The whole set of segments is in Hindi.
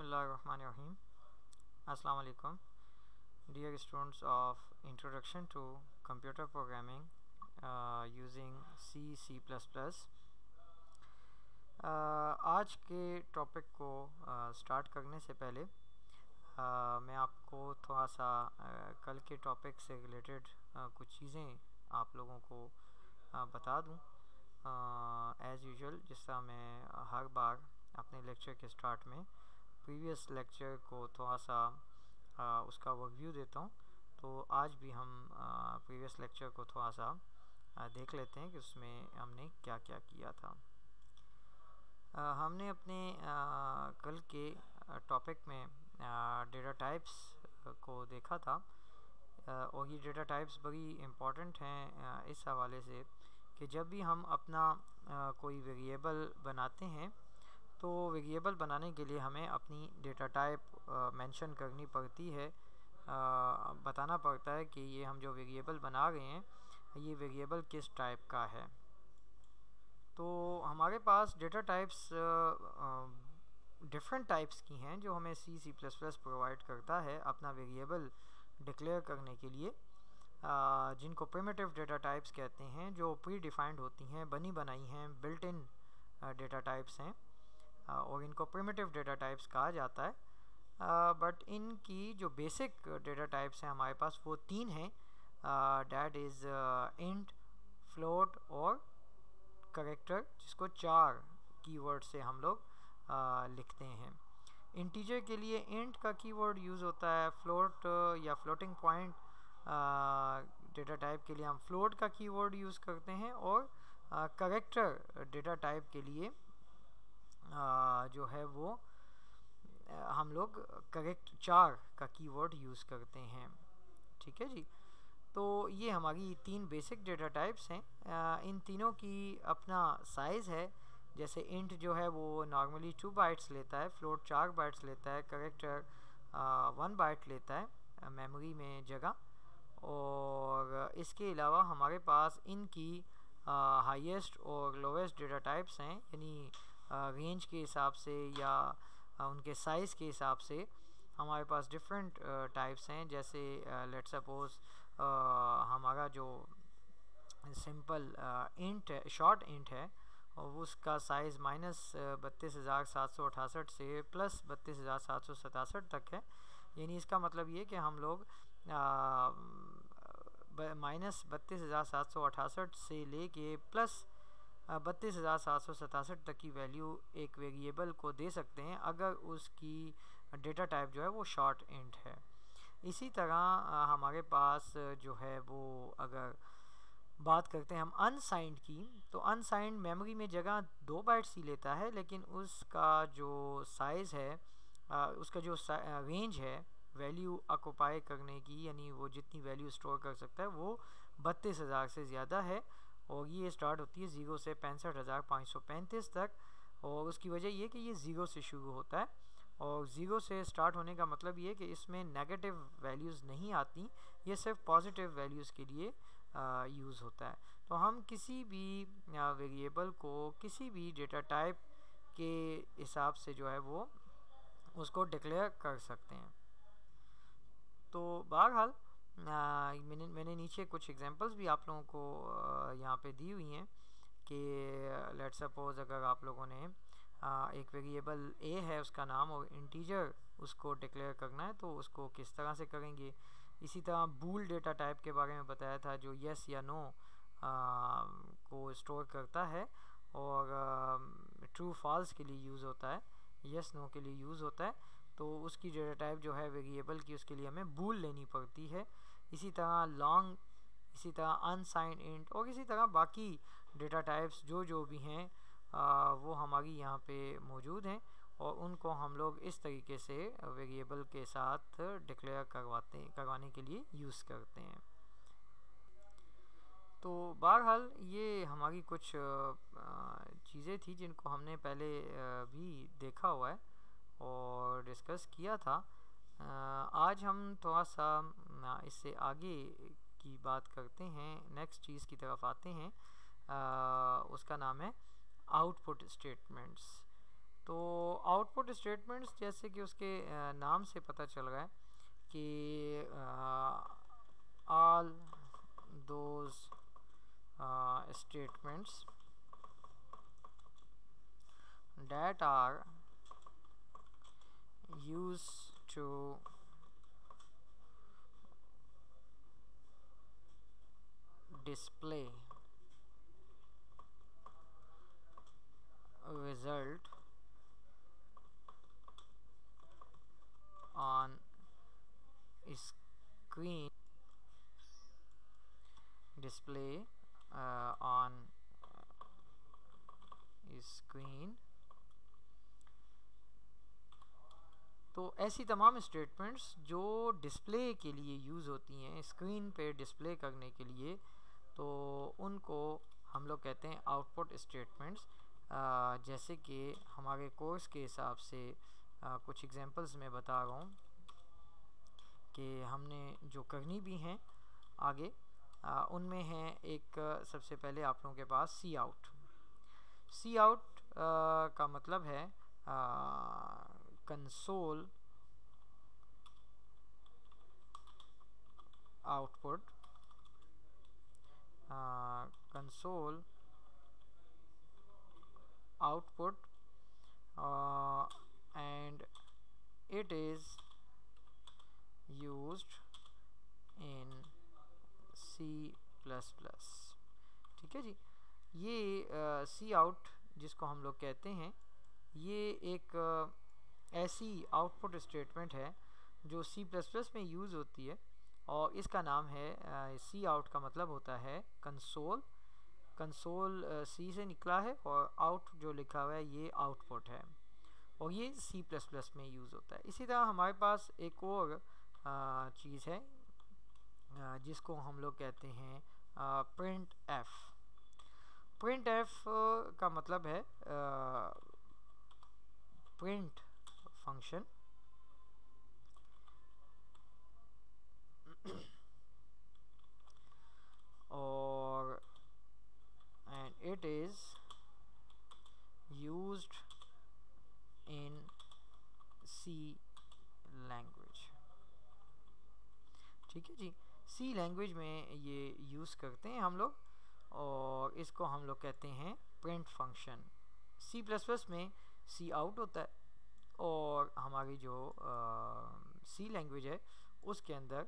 Bismillahirrahmanirrahim. Assalamu alaikum. Dear students of Introduction to Computer Programming using C++. आज के टॉपिक को स्टार्ट करने से पहले मैं आपको थोड़ा सा कल के टॉपिक से रिलेटेड कुछ चीज़ें आप लोगों को बता दूं। एज़ यूजुअल जिस तरह मैं हर बार अपने लेक्चर के स्टार्ट में प्रीवियस लेक्चर को थोड़ा सा उसका ओवरव्यू देता हूँ, तो आज भी हम प्रीवियस लेक्चर को थोड़ा सा देख लेते हैं कि उसमें हमने क्या क्या किया था। हमने अपने कल के टॉपिक में डेटा टाइप्स को देखा था और ये डेटा टाइप्स बड़ी इम्पॉर्टेंट हैं इस हवाले से कि जब भी हम अपना कोई वेरिएबल बनाते हैं तो वेरिएबल बनाने के लिए हमें अपनी डेटा टाइप मेंशन करनी पड़ती है, बताना पड़ता है कि ये हम जो वेरिएबल बना रहे हैं ये वेरिएबल किस टाइप का है। तो हमारे पास डेटा टाइप्स डिफरेंट टाइप्स की हैं जो हमें C++ प्रोवाइड करता है अपना वेरिएबल डिक्लेयर करने के लिए, जिनको प्रिमिटिव डेटा टाइप्स कहते हैं, जो प्री डिफाइंड होती हैं, बनी बनाई हैं, बिल्ट इन डेटा टाइप्स हैं और इनको प्रिमिटिव डेटा टाइप्स कहा जाता है। बट इनकी जो बेसिक डेटा टाइप्स हैं हमारे पास वो तीन हैं, डैट इज़ इंट, फ्लोट और कैरेक्टर, जिसको 4 कीवर्ड से हम लोग लिखते हैं। इंटीजर के लिए इंट का कीवर्ड यूज़ होता है, फ्लोट या फ्लोटिंग पॉइंट डेटा टाइप के लिए हम फ्लोट का कीवर्ड यूज़ करते हैं और कैरेक्टर डेटा टाइप के लिए जो है वो हम लोग करेक्ट 4 का कीवर्ड यूज़ करते हैं। ठीक है जी। तो ये हमारी 3 बेसिक डेटा टाइप्स हैं। इन तीनों की अपना साइज़ है। जैसे इंट जो है वो नॉर्मली 2 बाइट्स लेता है, फ्लोट 4 बाइट्स लेता है, करेक्टर 1 बाइट लेता है मेमोरी में जगह। और इसके अलावा हमारे पास इनकी हाईएस्ट और लोवेस्ट डेटा टाइप्स हैं, यानी रेंज के हिसाब से या उनके साइज़ के हिसाब से हमारे पास डिफरेंट टाइप्स हैं। जैसे लेट्स सपोज हमारा जो सिंपल इंट है, शॉर्ट इंट है, और उसका साइज़ -32,768 से प्लस 32,767 तक है। यानी इसका मतलब ये कि हम लोग -32,768 से लेके प्लस 32,767 तक की वैल्यू एक वेरिएबल को दे सकते हैं अगर उसकी डेटा टाइप जो है वो शॉर्ट इंट है। इसी तरह हमारे पास जो है वो अगर बात करते हैं हम अनसाइंड की, तो अनसाइंड मेमोरी में जगह 2 बाइट्स ही लेता है, लेकिन उसका जो साइज़ है, उसका जो रेंज है वैल्यू ऑक्युपाई करने की, यानी वो जितनी वैल्यू स्टोर कर सकता है वो 32,000 से ज़्यादा है। और ये स्टार्ट होती है 0 से 65,535 तक। और उसकी वजह ये कि ये 0 से शुरू होता है और 0 से स्टार्ट होने का मतलब ये कि इसमें नेगेटिव वैल्यूज़ नहीं आती, ये सिर्फ पॉजिटिव वैल्यूज़ के लिए यूज़ होता है। तो हम किसी भी वेरिएबल को किसी भी डेटा टाइप के हिसाब से जो है वो उसको डिक्लेयर कर सकते हैं। तो बहरहाल मैंने नीचे कुछ एग्जांपल्स भी आप लोगों को यहाँ पे दी हुई हैं कि लेट्स सपोज अगर आप लोगों ने एक वेरिएबल ए है उसका नाम और इंटीजर उसको डिक्लेयर करना है तो उसको किस तरह से करेंगे। इसी तरह बूल डेटा टाइप के बारे में बताया था जो यस या नो को स्टोर करता है और ट्रू फॉल्स के लिए यूज़ होता है, यस नो के लिए यूज़ होता है। तो उसकी डेटा टाइप जो है वेरिएबल की उसके लिए हमें बूल लेनी पड़ती है। इसी तरह लॉन्ग, इसी तरह अनसाइंड इंट और इसी तरह बाकी डेटा टाइप्स जो भी हैं वो हमारी यहाँ पे मौजूद हैं और उनको हम लोग इस तरीके से वेरिएबल के साथ डिक्लेयर करवाने के लिए यूज़ करते हैं। तो बहरहाल ये हमारी कुछ चीज़ें थी जिनको हमने पहले भी देखा हुआ है और डिस्कस किया था। आज हम थोड़ा सा इससे आगे की बात करते हैं, नेक्स्ट चीज़ की तरफ आते हैं। उसका नाम है आउटपुट स्टेटमेंट्स। तो आउटपुट स्टेटमेंट्स जैसे कि उसके नाम से पता चल रहा है कि all those statements that are used to display a result on screen display on screen। तो ऐसी तमाम स्टेटमेंट्स जो डिस्प्ले के लिए यूज़ होती हैं, स्क्रीन पे डिस्प्ले करने के लिए, तो उनको हम लोग कहते हैं आउटपुट स्टेटमेंट्स। जैसे कि हमारे कोर्स के हिसाब से कुछ एग्जांपल्स मैं बता रहा हूँ कि हमने जो करनी भी हैं आगे, उनमें है एक सबसे पहले आप लोगों के पास सी आउट। सी आउट का मतलब है console output, console output and it is used in C++। ठीक है जी, ये सी आउट जिसको हम लोग कहते हैं, ये एक ऐसी आउटपुट स्टेटमेंट है जो C++ में यूज़ होती है और इसका नाम है सी आउट का मतलब होता है कंसोल। कंसोल सी से निकला है और आउट जो लिखा हुआ है ये आउटपुट है और ये C++ में यूज़ होता है। इसी तरह हमारे पास एक और चीज़ है जिसको हम लोग कहते हैं प्रिंट एफ। प्रिंट एफ का मतलब है प्रिंट फंक्शन और and it is used in C language. ठीक है जी, सी लैंग्वेज में ये यूज़ करते हैं हम लोग और इसको हम लोग कहते हैं प्रिंट फंक्शन। C++ में सी आउट होता है और हमारी जो सी लैंग्वेज है उसके अंदर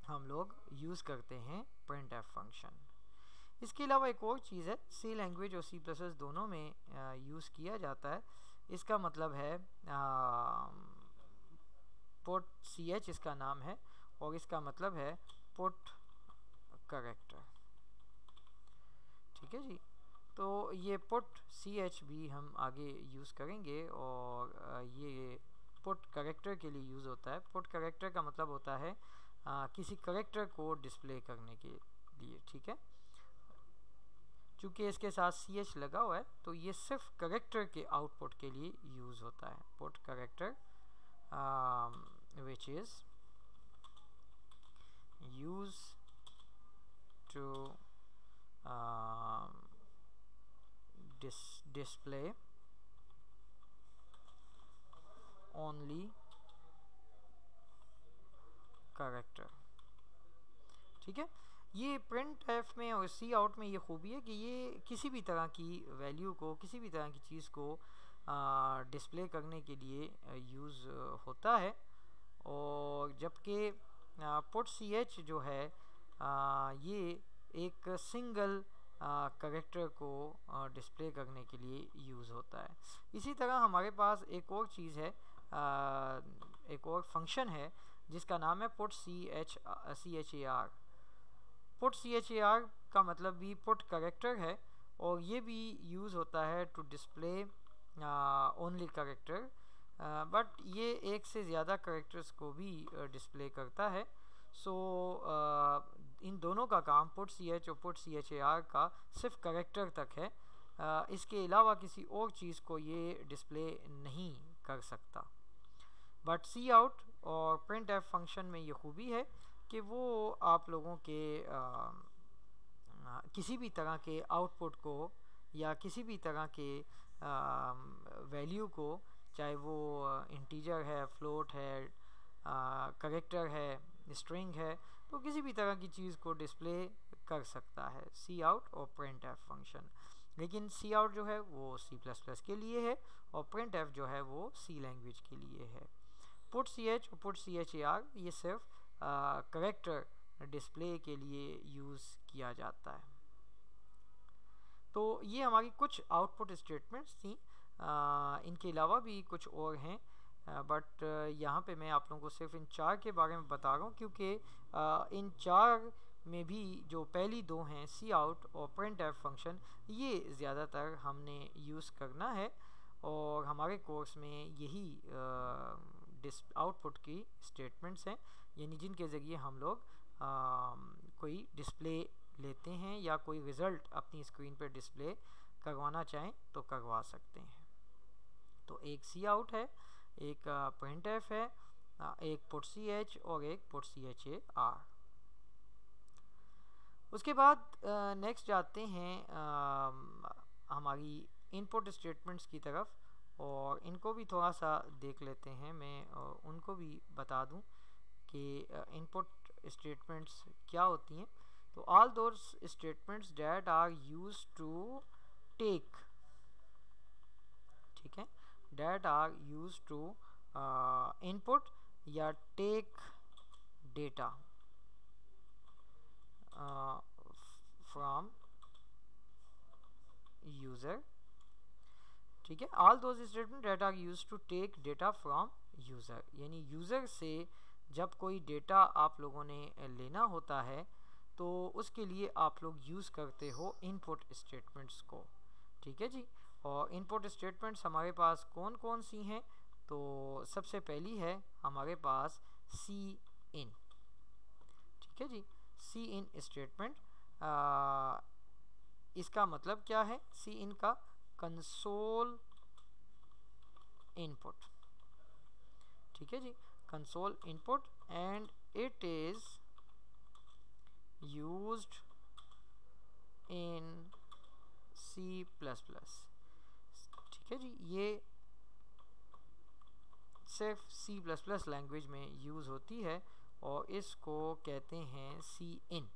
हम लोग यूज़ करते हैं प्रिंट एफ फंक्शन। इसके अलावा एक और चीज़ है, सी लैंग्वेज और C++ दोनों में यूज़ किया जाता है। इसका मतलब है पुट ch इसका नाम है और इसका मतलब है पुट करेक्टर। ठीक है जी, तो ये पुट ch भी हम आगे यूज़ करेंगे और ये पुट करेक्टर के लिए यूज़ होता है। पुट करेक्टर का मतलब होता है किसी करेक्टर को डिस्प्ले करने के लिए। ठीक है, चूँकि इसके साथ ch लगा हुआ है तो ये सिर्फ करेक्टर के आउटपुट के लिए यूज़ होता है। Put character which is used to display only character। ठीक है, ये प्रिंट एफ में और सी आउट में ये खूबी है कि ये किसी भी तरह की वैल्यू को, किसी भी तरह की चीज़ को डिस्प्ले करने के लिए यूज़ होता है। और जबकि पुट ch जो है ये एक सिंगल करेक्टर को डिस्प्ले करने के लिए यूज़ होता है। इसी तरह हमारे पास एक और चीज़ है, एक और फंक्शन है जिसका नाम है पुट char। पुट char का मतलब भी पुट करेक्टर है और ये भी यूज़ होता है to display only character, but ये एक से ज़्यादा करेक्टर्स को भी डिस्प्ले करता है। सो इन दोनों का काम पुट ch और पुट char का सिर्फ करेक्टर तक है, इसके अलावा किसी और चीज़ को ये डिस्प्ले नहीं कर सकता। बट सी आउट और प्रिंट एफ फंक्शन में ये खूबी है कि वो आप लोगों के किसी भी तरह के आउटपुट को या किसी भी तरह के वैल्यू को, चाहे वो इंटीजर है, फ्लोट है, कैरेक्टर है, स्ट्रिंग है, तो किसी भी तरह की चीज़ को डिस्प्ले कर सकता है सी आउट और प्रिंट एफ फंक्शन। लेकिन सी आउट जो है वो सी प्लस प्लस के लिए है और प्रिंट एफ जो है वो सी लैंग्वेज के लिए है। पुट सी एच और put C H A R ये सिर्फ कैरेक्टर डिस्प्ले के लिए यूज़ किया जाता है। तो ये हमारी कुछ आउटपुट स्टेटमेंट्स थी। इनके अलावा भी कुछ और हैं, बट यहाँ पे मैं आप लोगों को सिर्फ इन 4 के बारे में बता रहा हूँ, क्योंकि इन 4 में भी जो पहली 2 हैं सी आउट और प्रिंट एफ फंक्शन, ये ज़्यादातर हमने यूज़ करना है और हमारे कोर्स में यही आउटपुट की स्टेटमेंट्स हैं, यानी जिनके ज़रिए हम लोग कोई डिस्प्ले लेते हैं या कोई रिज़ल्ट अपनी स्क्रीन पर डिस्प्ले करवाना चाहें तो करवा सकते हैं। तो एक सी आउट है, एक प्रिंट एफ है, एक पुट सी एच और एक put C H A R. उसके बाद नेक्स्ट जाते हैं हमारी इनपुट स्टेटमेंट्स की तरफ, और इनको भी थोड़ा सा देख लेते हैं। मैं उनको भी बता दूं कि इनपुट स्टेटमेंट्स क्या होती हैं। तो all those statements that are used to take, ठीक है, that are used to input या टेक डेटा फ्रॉम यूज़र, ठीक है। All those statement that are used to take data from user, यानी यूज़र से जब कोई डेटा आप लोगों ने लेना होता है तो उसके लिए आप लोग यूज़ करते हो इनपुट स्टेटमेंट्स को, ठीक है जी। और इनपुट स्टेटमेंट्स हमारे पास कौन कौन सी हैं? तो सबसे पहली है हमारे पास सी इन, ठीक है जी। सी इन स्टेटमेंट, इसका मतलब क्या है? सी इन का कंसोल इनपुट, ठीक है जी, console input, and it is used in C plus plus, ठीक है जी। ये सिर्फ सी प्लस प्लस लैंग्वेज में यूज़ होती है और इसको कहते हैं सी इन,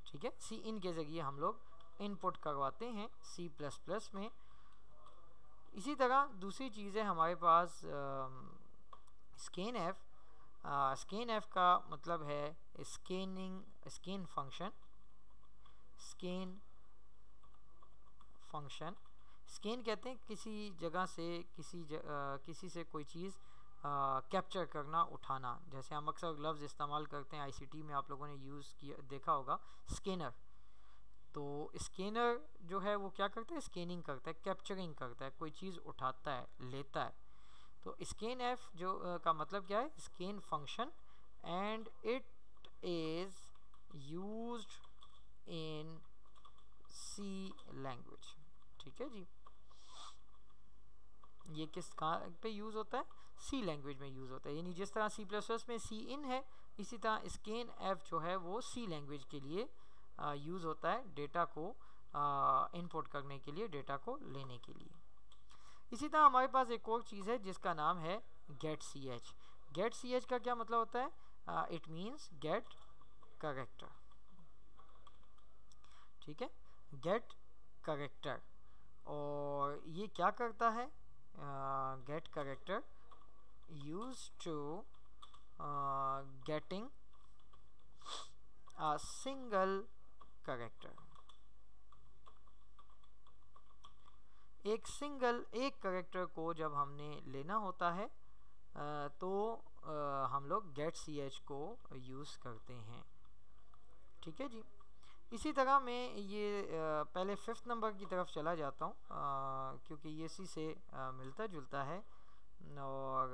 ठीक है। सी इन के ज़रिए हम लोग इनपुट करवाते हैं सी प्लस प्लस में। इसी तरह दूसरी चीज़ है हमारे पास स्कैन एफ। स्कैन एफ का मतलब है scan function, scan function. Scan कहते हैं किसी जगह से किसी से कोई चीज़ कैप्चर करना, उठाना। जैसे हम अक्सर लफ्ज़ इस्तेमाल करते हैं आईसीटी में, आप लोगों ने यूज़ किया देखा होगा स्कैनर। तो स्कैनर जो है वो क्या करता है? स्कैनिंग करता है, कैप्चरिंग करता है, कोई चीज़ उठाता है, लेता है। तो स्कैन एफ जो का मतलब क्या है? Scan function, and it is used in C language, ठीक है जी। ये किस कहाँ पे यूज़ होता है? सी लैंग्वेज में यूज़ होता है। यानी जिस तरह सी प्लस प्लस में सी इन है, इसी तरह स्कैन एफ जो है वो सी लैंग्वेज के लिए यूज़ होता है, डेटा को इनपुट करने के लिए, डेटा को लेने के लिए। इसी तरह हमारे पास एक और चीज़ है जिसका नाम है get C H. Get C H का क्या मतलब होता है? इट मीन्स गेट कैरेक्टर, ठीक है, गेट कैरेक्टर। और ये क्या करता है? Get character use to getting a single character. एक कैरेक्टर को जब हमने लेना होता है तो हम लोग गेट सी एच को यूज़ करते हैं, ठीक है जी। इसी तरह मैं ये पहले 5th नंबर की तरफ चला जाता हूँ, क्योंकि ये इसी से मिलता जुलता है। और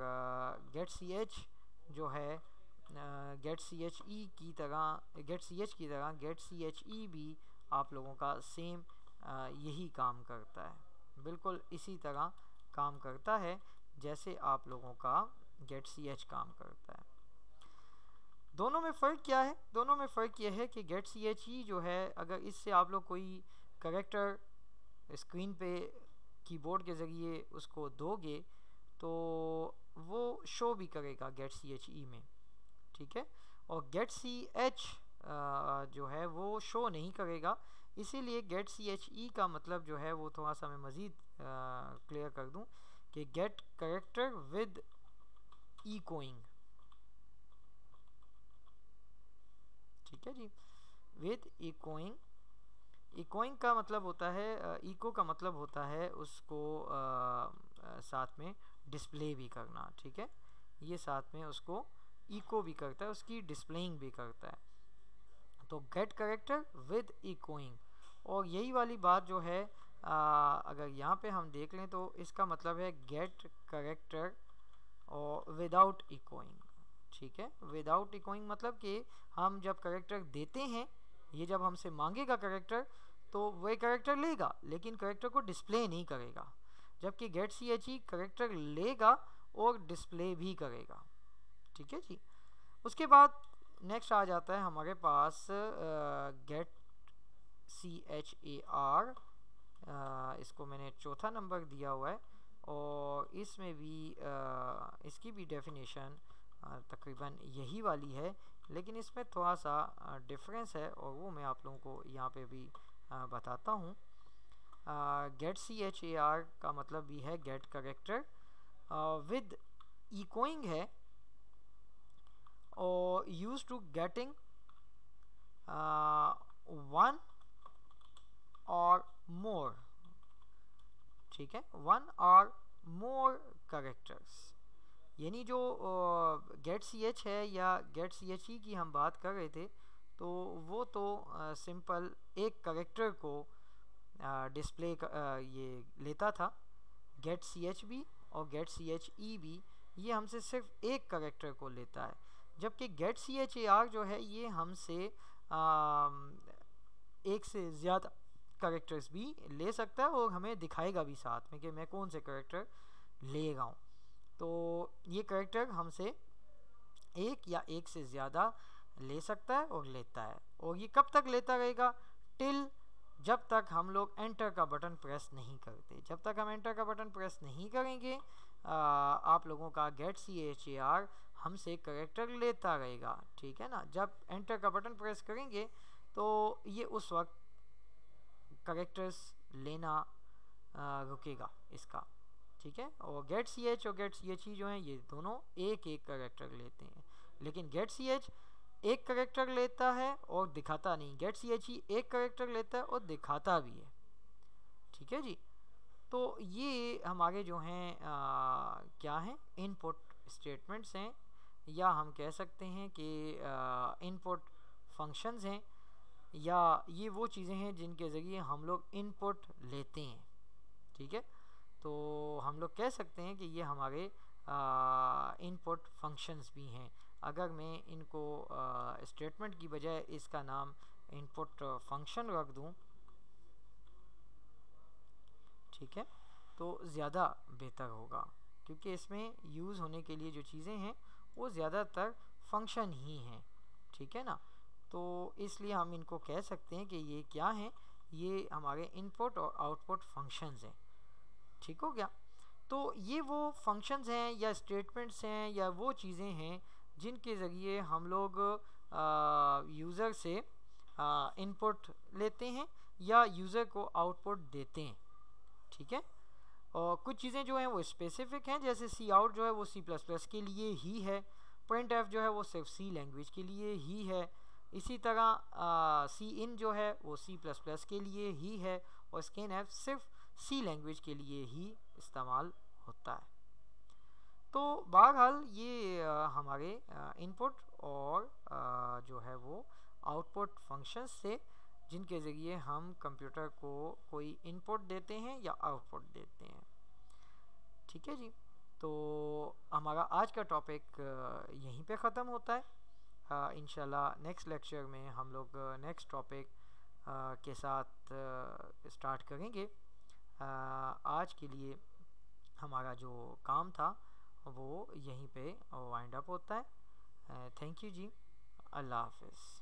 गेट सी एच जो है गेट सी एच ई की तरह, गेट सी एच की तरह गेट सी एच ई भी आप लोगों का सेम यही काम करता है, बिल्कुल इसी तरह काम करता है जैसे आप लोगों का गेट सी एच काम करता है। दोनों में फ़र्क क्या है? दोनों में फ़र्क यह है कि गेट सी एच ई जो है, अगर इससे आप लोग कोई कैरेक्टर स्क्रीन पे कीबोर्ड के ज़रिए उसको दोगे तो वो शो भी करेगा गेट सी एच ई में, ठीक है। और गेट सी एच जो है वो शो नहीं करेगा, इसीलिए गेट सी एच ई का मतलब जो है वो थोड़ा सा मैं मज़ीद क्लियर कर दूं कि गेट करेक्टर विद इकोइंग, ठीक है जी, विद इकोइंग। इकोइंग का मतलब होता है, इको का मतलब होता है उसको साथ में डिस्प्ले भी करना, ठीक है। ये साथ में उसको इको भी करता है, उसकी डिस्प्लेइंग भी करता है। तो गेट करेक्टर विद इकोइंग, और यही वाली बात जो है अगर यहाँ पे हम देख लें तो इसका मतलब है गेट करेक्टर और विदाउट इकोइंग, ठीक है। विदाउट इकोइंग मतलब कि हम जब करेक्टर देते हैं, ये जब हमसे मांगेगा करेक्टर तो वही करेक्टर लेगा लेकिन करेक्टर को डिस्प्ले नहीं करेगा, जबकि get C H E character लेगा और डिस्प्ले भी करेगा, ठीक है जी। उसके बाद नेक्स्ट आ जाता है हमारे पास get C H A R, इसको मैंने चौथा नंबर दिया हुआ है, और इसमें भी इसकी भी डेफिनेशन तकरीबन यही वाली है, लेकिन इसमें थोड़ा सा डिफरेंस है और वो मैं आप लोगों को यहाँ पे भी बताता हूँ। Get C H A R का मतलब भी है गेट करेक्टर विद इकोइंग है, और यूज टू गेटिंग वन और मोर, ठीक है, वन और मोर करेक्टर्स। यानी जो गेट सी एच है या गेट सी एच ई की हम बात कर रहे थे, तो वो तो सिंपल एक करेक्टर को डिस्प्ले ये लेता था। गेट सी एच भी और गेट सी एच ई भी ये हमसे सिर्फ एक करेक्टर को लेता है, जबकि get C H A R जो है ये हमसे एक से ज़्यादा करेक्टर्स भी ले सकता है और हमें दिखाएगा भी साथ में कि मैं कौन से करेक्टर ले रहा हूँ। तो ये करेक्टर हमसे एक या एक से ज़्यादा ले सकता है और लेता है, और ये कब तक लेता रहेगा, टिल जब तक हम लोग एंटर का बटन प्रेस नहीं करते। जब तक हम एंटर का बटन प्रेस नहीं करेंगे आप लोगों का get C H A R हमसे करेक्टर लेता रहेगा, ठीक है ना। जब एंटर का बटन प्रेस करेंगे तो ये उस वक्त करेक्टर्स लेना रुकेगा इसका, ठीक है। और गेट सी एच और गेट सी एच ई जो हैं ये दोनों एक एक करेक्टर लेते हैं, लेकिन गेट सी एच एक करेक्टर लेता है और दिखाता नहीं, गेट सी एच ई एक करेक्टर लेता है और दिखाता भी है, ठीक है जी। तो ये हमारे जो हैं क्या हैं, इनपुट स्टेटमेंट्स हैं, या हम कह सकते हैं कि इनपुट फंक्शंस हैं, या ये वो चीज़ें हैं जिनके ज़रिए हम लोग इनपुट लेते हैं, ठीक है। तो हम लोग कह सकते हैं कि ये हमारे इनपुट फंक्शंस भी हैं। अगर मैं इनको स्टेटमेंट की बजाय इसका नाम इनपुट फंक्शन रख दूं, ठीक है, तो ज़्यादा बेहतर होगा, क्योंकि इसमें यूज़ होने के लिए जो चीज़ें हैं वो ज़्यादातर फंक्शन ही हैं, ठीक है ना। तो इसलिए हम इनको कह सकते हैं कि ये क्या हैं, ये हमारे इनपुट और आउटपुट फंक्शंस हैं, ठीक हो गया। तो ये वो फंक्शंस हैं या स्टेटमेंट्स हैं या वो चीज़ें हैं जिनके ज़रिए हम लोग यूज़र से इनपुट लेते हैं या यूज़र को आउटपुट देते हैं, ठीक है। और कुछ चीज़ें जो हैं वो स्पेसिफिक हैं, जैसे सी आउट जो है वो सी प्लस प्लस के लिए ही है, प्रिंट एफ जो है वो सिर्फ सी लैंग्वेज के लिए ही है, इसी तरह सी इन जो है वो सी प्लस प्लस के लिए ही है, और स्कैन एफ सिर्फ सी लैंग्वेज के लिए ही इस्तेमाल होता है। तो बहरहाल ये हमारे इनपुट और जो है वो आउटपुट फंक्शंस से जिनके ज़रिए हम कंप्यूटर को कोई इनपुट देते हैं या आउटपुट देते हैं, ठीक है जी। तो हमारा आज का टॉपिक यहीं पे ख़त्म होता है। इंशाल्लाह नेक्स्ट लेक्चर में हम लोग नेक्स्ट टॉपिक के साथ स्टार्ट करेंगे। आज के लिए हमारा जो काम था वो यहीं पे वाइंड अप होता है। थैंक यू जी, अल्लाह हाफिज़।